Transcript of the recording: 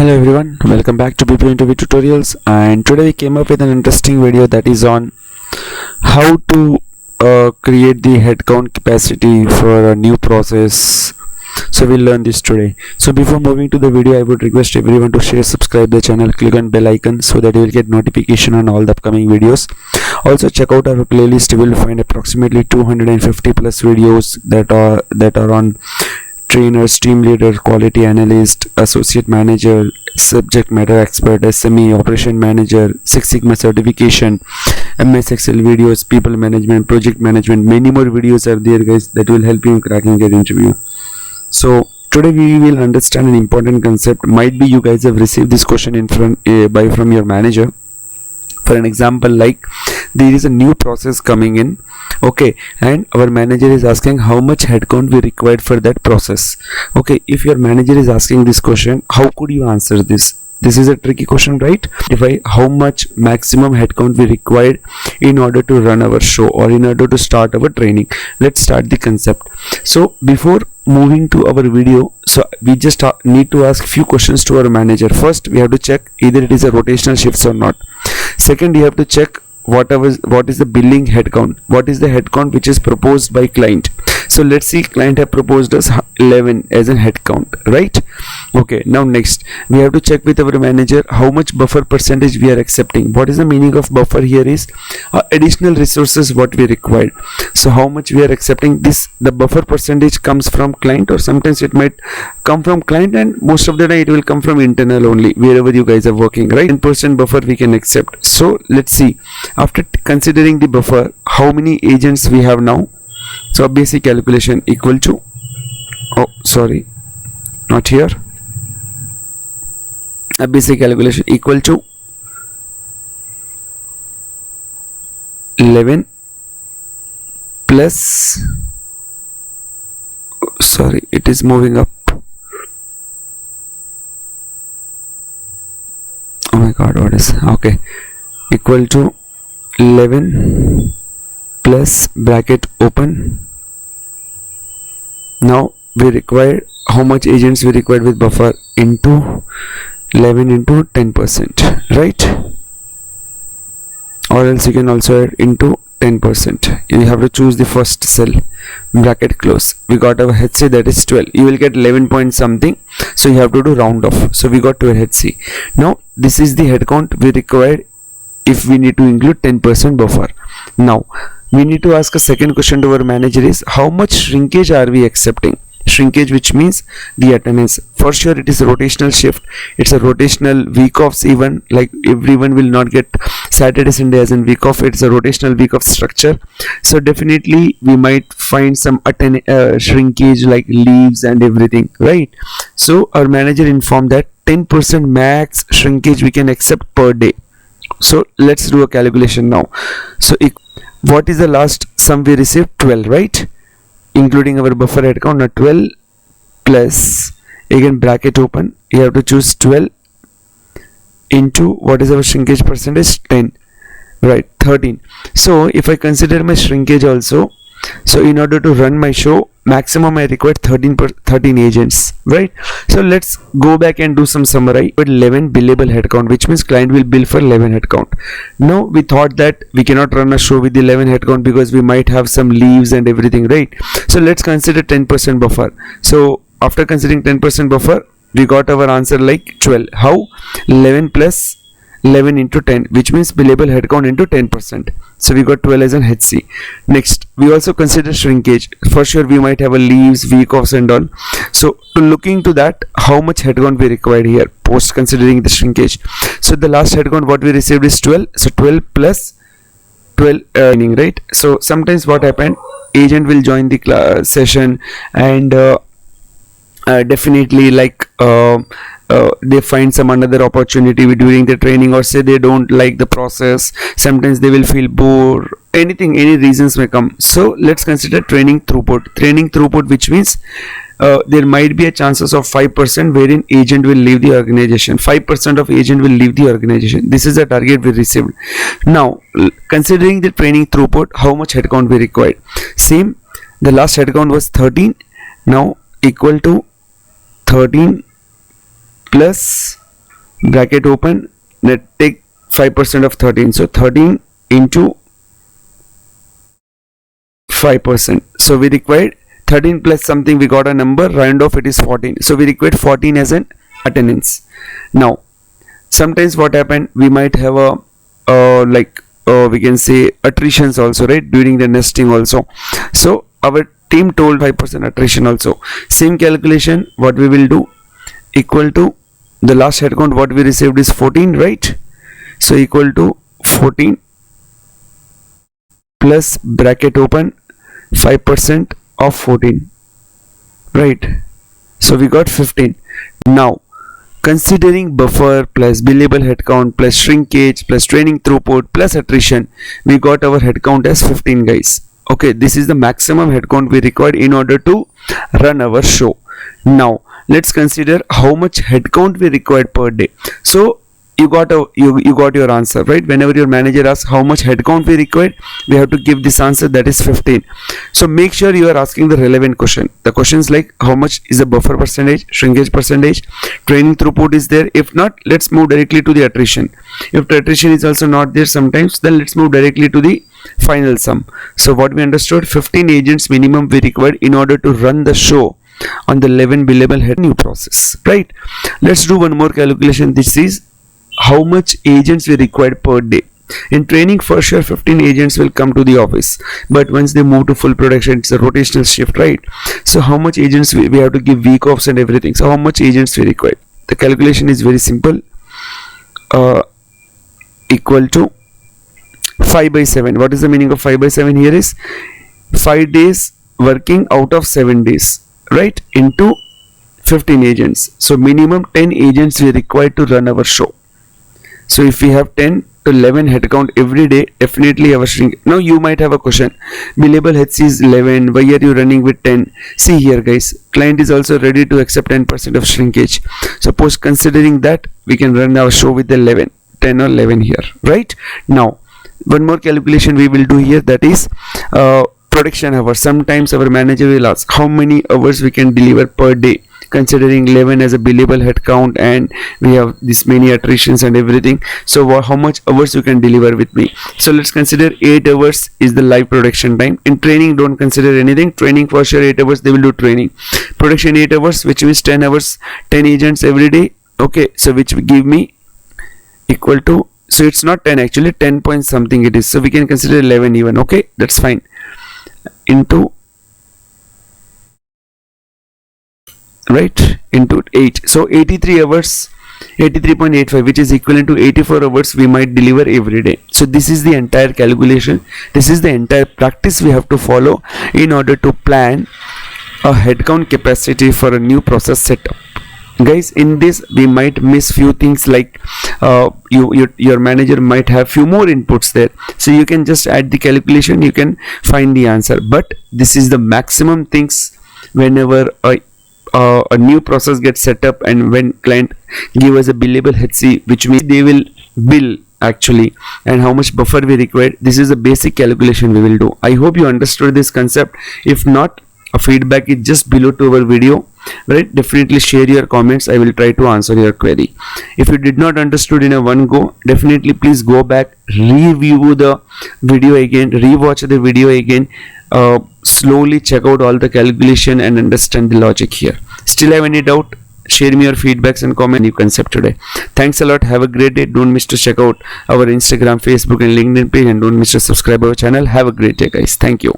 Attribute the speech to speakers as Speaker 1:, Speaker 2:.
Speaker 1: Hello everyone, welcome back to BP Interview Tutorials, and today we came up with an interesting video that is on how to create the headcount capacity for a new process. So we'll learn this today. So before moving to the video, I would request everyone to share, subscribe the channel, click on bell icon so that you will get notification on all the upcoming videos. Also check out our playlist. You will find approximately 250 plus videos that are on trainers, team leader, quality analyst, associate manager, subject matter expert, SME, operation manager, Six Sigma certification, MS Excel videos, people management, project management. Many more videos are there, guys, that will help you in cracking your interview. So today we will understand an important concept. Might be you guys have received this question from your manager. For an example, like there is a new process coming in, okay, and our manager is asking how much headcount we required for that process. Okay, if your manager is asking this question, how could you answer this? This is a tricky question, right? How much maximum headcount we required in order to run our show or in order to start our training. Let's start the concept. So before moving to our video, so we just need to ask few questions to our manager. First, we have to check either it is a rotational shifts or not. Second, you have to check what is the billing headcount, what is the headcount which is proposed by client. So let's see, client have proposed us 11 as a headcount, right? Okay, now next we have to check with our manager how much buffer percentage we are accepting. What is the meaning of buffer here is additional resources what we required. So how much we are accepting, this the buffer percentage comes from client, or sometimes it might come from client, and most of the time it will come from internal only, wherever you guys are working, right? 10% buffer we can accept. So let's see, after considering the buffer, how many agents we have now. So basic calculation equal to, oh sorry, not here, a basic calculation equal to 11 plus, sorry, it is moving up, oh my god, what is, okay, equal to 11 plus bracket open. Now we require how much agents we required with buffer into 11 into 10%, right? Or else you can also add into 10%. You have to choose the first cell, bracket close. We got our HC, that is 12. You will get 11 point something, so you have to do round off. So we got 12 HC. Now this is the headcount we required if we need to include 10% buffer. Now we need to ask a second question to our manager is how much shrinkage are we accepting. Shrinkage, which means the attendance. For sure it is a rotational shift, it's a rotational week offs, even like everyone will not get Saturday Sunday as in week off. It's a rotational week off structure, so definitely we might find some shrinkage like leaves and everything, right? So our manager informed that 10% max shrinkage we can accept per day. So let's do a calculation now. So what is the last sum we received? 12, right? Including our buffer headcount. Now 12 plus, again bracket open, you have to choose 12 into what is our shrinkage percentage, 10, right? 13. So if I consider my shrinkage also, so in order to run my show, maximum I require 13 agents, right? So let's go back and do some summary with 11 billable headcount, which means client will bill for 11 headcount. Now we thought that we cannot run a show with 11 headcount because we might have some leaves and everything, right? So let's consider 10% buffer. So after considering 10% buffer, we got our answer like 12. How? 11 plus 11 into 10, which means billable headcount into 10%. So we got 12 as an HC. Next, we also consider shrinkage. For sure we might have a leaves, week offs and all. So to looking to that, how much headcount we required here post considering the shrinkage. So the last headcount what we received is 12. So 12 plus 12 right? So sometimes what happened, agent will join the session and definitely like they find some another opportunity during the training, or say they don't like the process. Sometimes they will feel bored, any reasons may come. So let's consider training throughput, which means there might be a chances of 5% wherein agent will leave the organization. 5% of agent will leave the organization. This is the target we received. Now considering the training throughput, how much headcount we required? Same, the last headcount was 13. Now equal to 13 plus bracket open, let take 5% of 13, so 13 into 5%, so we required 13 plus something, we got a number, round off, it is 14, so we required 14 as an attendance. Now sometimes what happened, we might have a we can say attritions also, right, during the nesting also. So our team told 5% attrition also. Same calculation, what we will do, equal to the last headcount what we received is 14, right? So equal to 14 plus bracket open 5% of 14, right? So we got 15. Now considering buffer plus billable headcount plus shrinkage plus training throughput plus attrition, we got our headcount as 15 guys. Okay, this is the maximum headcount we required in order to run our show. Now let's consider how much headcount we required per day. So you got your answer, right? Whenever your manager asks how much headcount we required, we have to give this answer, that is 15. So make sure you are asking the relevant question. The questions like how much is the buffer percentage, shrinkage percentage, training throughput is there. If not, let's move directly to the attrition. If the attrition is also not there sometimes, then let's move directly to the final sum. So what we understood, 15 agents minimum we required in order to run the show on the 11 billable head new process, right? Let's do one more calculation. This is how much agents we required per day. In training, for sure 15 agents will come to the office, but once they move to full production, it's a rotational shift, right? So how much agents we have to give week offs and everything. So how much agents we require? The calculation is very simple, equal to 5 by 7. What is the meaning of 5 by 7 here is 5 days working out of 7 days, right, into 15 agents. So minimum 10 agents we require to run our show. So if we have 10 to 11 headcount every day, definitely our shrink. Now you might have a question, billable HC is 11, why are you running with 10? See here guys, client is also ready to accept 10% of shrinkage. Suppose considering that, we can run our show with 11, 10 or 11 here, right? Now one more calculation we will do here, that is production hours. Sometimes our manager will ask how many hours we can deliver per day, considering 11 as a billable headcount and we have this many attritions and everything. So how much hours you can deliver with me? So let's consider 8 hours is the live production time. In training, don't consider anything. Training for sure 8 hours they will do training. Production 8 hours, which means 10 hours, 10 agents every day. Okay, so which will give me equal to, so it's not 10 actually, 10 point something it is. So we can consider 11 even. Okay, that's fine. Into, right, into 8, so 83 hours, 83.85, which is equivalent to 84 hours we might deliver every day. So this is the entire calculation, this is the entire practice we have to follow in order to plan a headcount capacity for a new process setup. Guys, in this we might miss few things, like your manager might have few more inputs there, so you can just add the calculation, you can find the answer. But this is the maximum things whenever a new process gets set up, and when client give us a billable HC, which means they will bill actually, and how much buffer we require. This is a basic calculation we will do. I hope you understood this concept. If not, a feedback is just below to our video, right? Definitely share your comments, I will try to answer your query. If you did not understood in a one go, definitely please go back, review the video again, rewatch the video again, slowly check out all the calculation and understand the logic here. Still have any doubt, share me your feedbacks and comment new concept today. Thanks a lot, have a great day. Don't miss to check out our Instagram, Facebook and LinkedIn page, and don't miss to subscribe our channel. Have a great day guys. Thank you.